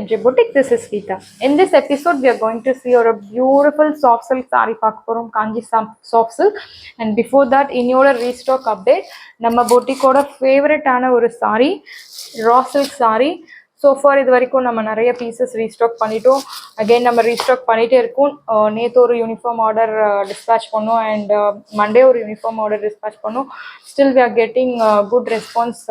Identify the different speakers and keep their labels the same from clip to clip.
Speaker 1: MJ Boutique. This is Vita. In this episode, we are going to see a beautiful soft silk saree from Kanji soft silk. And before that, in your restock update, நம்ம boutique favorite ஆன ஒரு saree, raw silk saree. So far இது வரைக்கும் நம்ம நிறைய pieces restock பண்ணிட்டோம். Again நம்ம restock பண்ணிட்டே இருக்கோம். நேத்து ஒரு uniform order dispatch பண்ணோம் and Monday ஒரு uniform order dispatch பண்ணோம். Still we are getting good response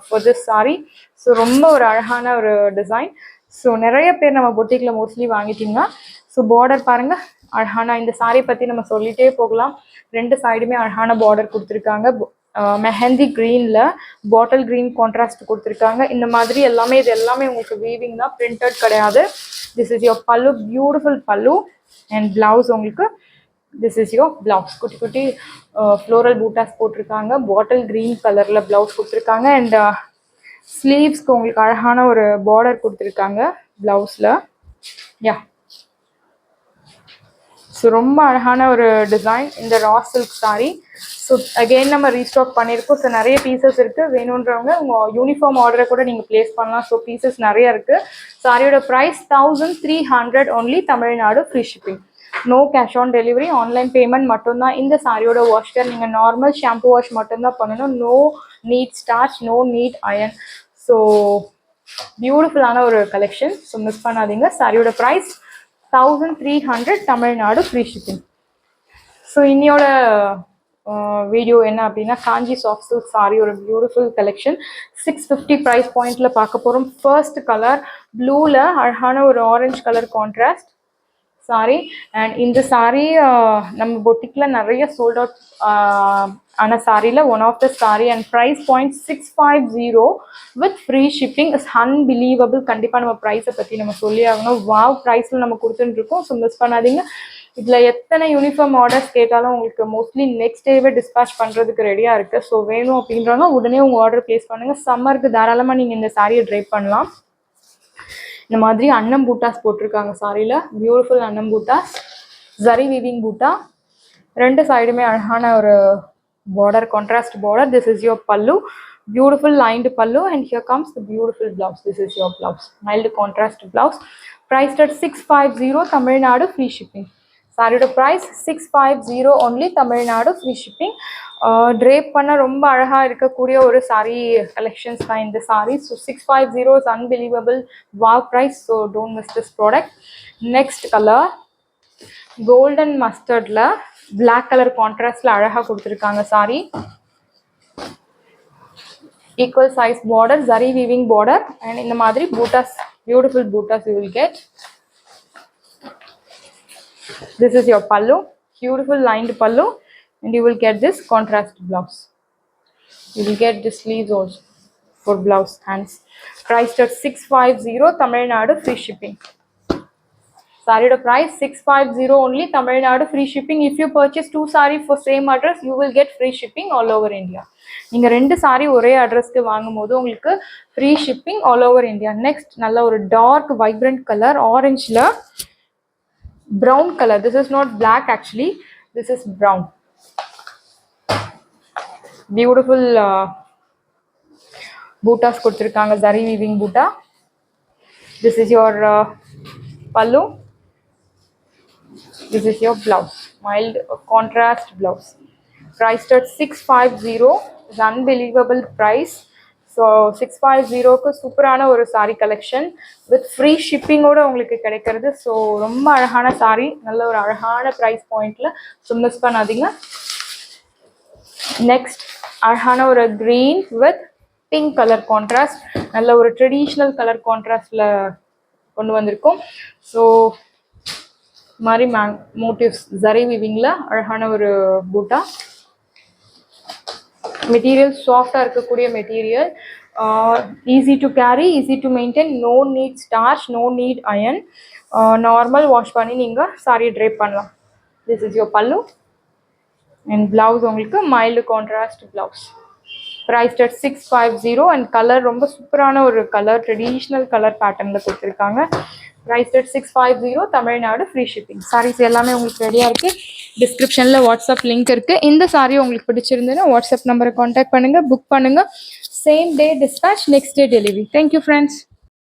Speaker 1: for this saree. So ரொம்ப ஒரு அழகான ஒரு டிசைன். ஸோ நிறைய பேர் நம்ம பொட்டிக்கில் மோஸ்ட்லி வாங்கிட்டீங்கன்னா ஸோ பார்டர் பாருங்க அழகான இந்த சாரீ பற்றி நம்ம சொல்லிட்டே போகலாம். ரெண்டு சைடுமே அழகான பார்டர் கொடுத்துருக்காங்க. மெஹந்தி க்ரீனில் பாட்டில் க்ரீன் கான்ட்ராஸ்ட் கொடுத்துருக்காங்க. இந்த மாதிரி இது எல்லாமே உங்களுக்கு வீவிங் தான், பிரிண்டட் கிடையாது. திஸ் இஸ் யோர் பல்லு, பியூட்டிஃபுல் பல்லு. அண்ட் பிளவுஸ் உங்களுக்கு திஸ் இஸ் யோர் பிளவுஸ். குட்டி குட்டி ஃப்ளோரல் பூட்டாஸ் போட்டிருக்காங்க. பாட்டில் க்ரீன் கலரில் பிளவுஸ் கொடுத்துருக்காங்க. அண்ட் ஸ்லீவ்ஸ்க்கு உங்களுக்கு அழகான ஒரு பார்டர் கொடுத்துருக்காங்க பிளவுஸில். யா ஸோ ரொம்ப அழகான ஒரு டிசைன் இந்த raw silk sari. So again நம்ம ரீஸ்டாக் பண்ணியிருக்கோம். ஸோ நிறைய பீசஸ் இருக்குது. வேணுன்றவங்க உங்கள் யூனிஃபார்ம் ஆர்டரை கூட நீங்கள் ப்ளேஸ் பண்ணலாம். ஸோ பீசஸ் நிறைய இருக்குது. சாரியோட price 1300 only, Tamil Nadu, free shipping. No cash on delivery, online payment மட்டும்தான். இந்த சாரியோட வாஷ் கேர் நீங்கள் நார்மல் ஷாம்பு வாஷ் மட்டும்தான் பண்ணணும். No need starch, no need iron. So பியூட்டிஃபுல்லான ஒரு கலெக்ஷன். ஸோ மிஸ் பண்ணாதீங்க. சாரியோட price 1300, Tamil Nadu, free shipping. So இன்னையோட வீடியோ என்ன அப்படின்னா காஞ்சி சாஃப்ட் சில்க் சாரி ஒரு பியூட்டிஃபுல் கலெக்ஷன். 650 ப்ரைஸ் பாயிண்டில் பார்க்க போகிறோம். ஃபர்ஸ்ட் கலர் ப்ளூவில் அழகான ஒரு orange colour contrast sari. And இந்த சாரீ நம்ம பொட்டிக்கில் நிறைய சோல்ட் அவுட் ஆன சாரியில் one of the sari. And price point 650 with free shipping is unbelievable. கண்டிப்பாக நம்ம ப்ரைஸை பற்றி நம்ம சொல்லி ஆகணும். வாவ் ப்ரைஸில் நம்ம கொடுத்துட்டுருக்கோம். ஸோ மிஸ் பண்ணாதீங்க. இதில் எத்தனை யூனிஃபார்ம் ஆர்டர்ஸ் கேட்டாலும் உங்களுக்கு மோஸ்ட்லி நெக்ஸ்ட் டேவே டிஸ்பேச் பண்ணுறதுக்கு ரெடியாக இருக்குது. ஸோ வேணும் அப்படின்றவங்க உடனே உங்கள் ஆர்டர் ப்ளேஸ் பண்ணுங்கள். சம்மருக்கு தாராளமாக நீங்கள் இந்த சாரியை ட்ரை பண்ணலாம். இந்த மாதிரி அன்னம் பூட்டாஸ் போட்டிருக்காங்க சாரியில். பியூட்டிஃபுல் அன்னம் பூட்டாஸ், ஜரி வீவிங் பூட்டா. ரெண்டு சைடுமே அழகான ஒரு border, contrast border. This is your பல்லு, பியூட்டிஃபுல் லைன்டு பல்லு. And here comes the beautiful blouse. This is your blouse, mild contrast blouse. Priced at 650, Tamil Nadu, free shipping. சாரியோட price 650 only, Tamil Nadu, free shipping. Drape பண்ண ரொம்ப அழகாக இருக்கக்கூடிய ஒரு சாரீ கலெக்ஷன்ஸ் தான் இந்த sari. So 650 is unbelievable. Wow price. So don't miss this product. Next colour golden மஸ்டர்டில் black colour கான்ட்ராஸ்டில் அழகாக கொடுத்துருக்காங்க sari. Equal size border, zari weaving border. And இந்த மாதிரி buttas, beautiful buttas you will get. This is your pallu, beautiful lined pallu, and you will get this contrast blouse. You will get the sleeves also for blouse hands. Priced at 650, Tamil Nadu, free shipping. Saree price 650 only, Tamil Nadu, free shipping. If you purchase 2 saree for same address, you will get free shipping all over India. நீங்கள் 2 sorry ஒரே அட்ரஸ்க்கு வாங்கும் போது உங்களுக்கு free shipping all over India. Next நல்ல ஒரு dark vibrant colour ஆரஞ்சில் brown color. This is not black actually, this is brown. Beautiful bootas கொடுத்திருக்காங்க, zari weaving boota. This is your pallu, this is your blouse, mild contrast blouse. Priced at 650 is unbelievable price. So 650க்கு சூப்பரான ஒரு sari collection with free ஷிப்பிங்கோடு உங்களுக்கு கிடைக்கிறது. So ரொம்ப அழகான சாரீ, நல்ல ஒரு அழகான ப்ரைஸ் பாயிண்டில். ஸோ மிஸ் பண்ணாதீங்க. நெக்ஸ்ட் அழகான ஒரு green with pink colour contrast, நல்ல ஒரு ட்ரெடிஷ்னல் கலர் கான்ட்ராஸ்டில் கொண்டு வந்திருக்கோம். ஸோ மாதிரி மோட்டிவ்ஸ் ஜரி வீவிங்கில் அழகான ஒரு பூட்டா. மெட்டீரியல் சாஃப்டாக இருக்கக்கூடிய material, easy to carry, easy to maintain, no need starch, no need iron. Normal wash பண்ணி நீங்கள் சாரியை ட்ரேப் பண்ணலாம். This is your pallu and blouse உங்களுக்கு mild contrast blouse. Priced at 650 and colour ரொம்ப சூப்பரான ஒரு கலர், ட்ரெடிஷ்னல் கலர் பேட்டர்னில் கொடுத்துருக்காங்க. Priced at 650, Tamil Nadu, free shipping. Saris எல்லாமே உங்களுக்கு ரெடியாக இருக்குது. டிஸ்கிரிப்ஷனில் வாட்ஸ்அப் லிங்க் இருக்குது. இந்த சாரீ உங்களுக்கு பிடிச்சிருந்ததுன்னா வாட்ஸ்அப் நம்பரை காண்டாக்ட் பண்ணுங்கள், புக் பண்ணுங்கள். Same day dispatch, next day delivery. Thank you friends.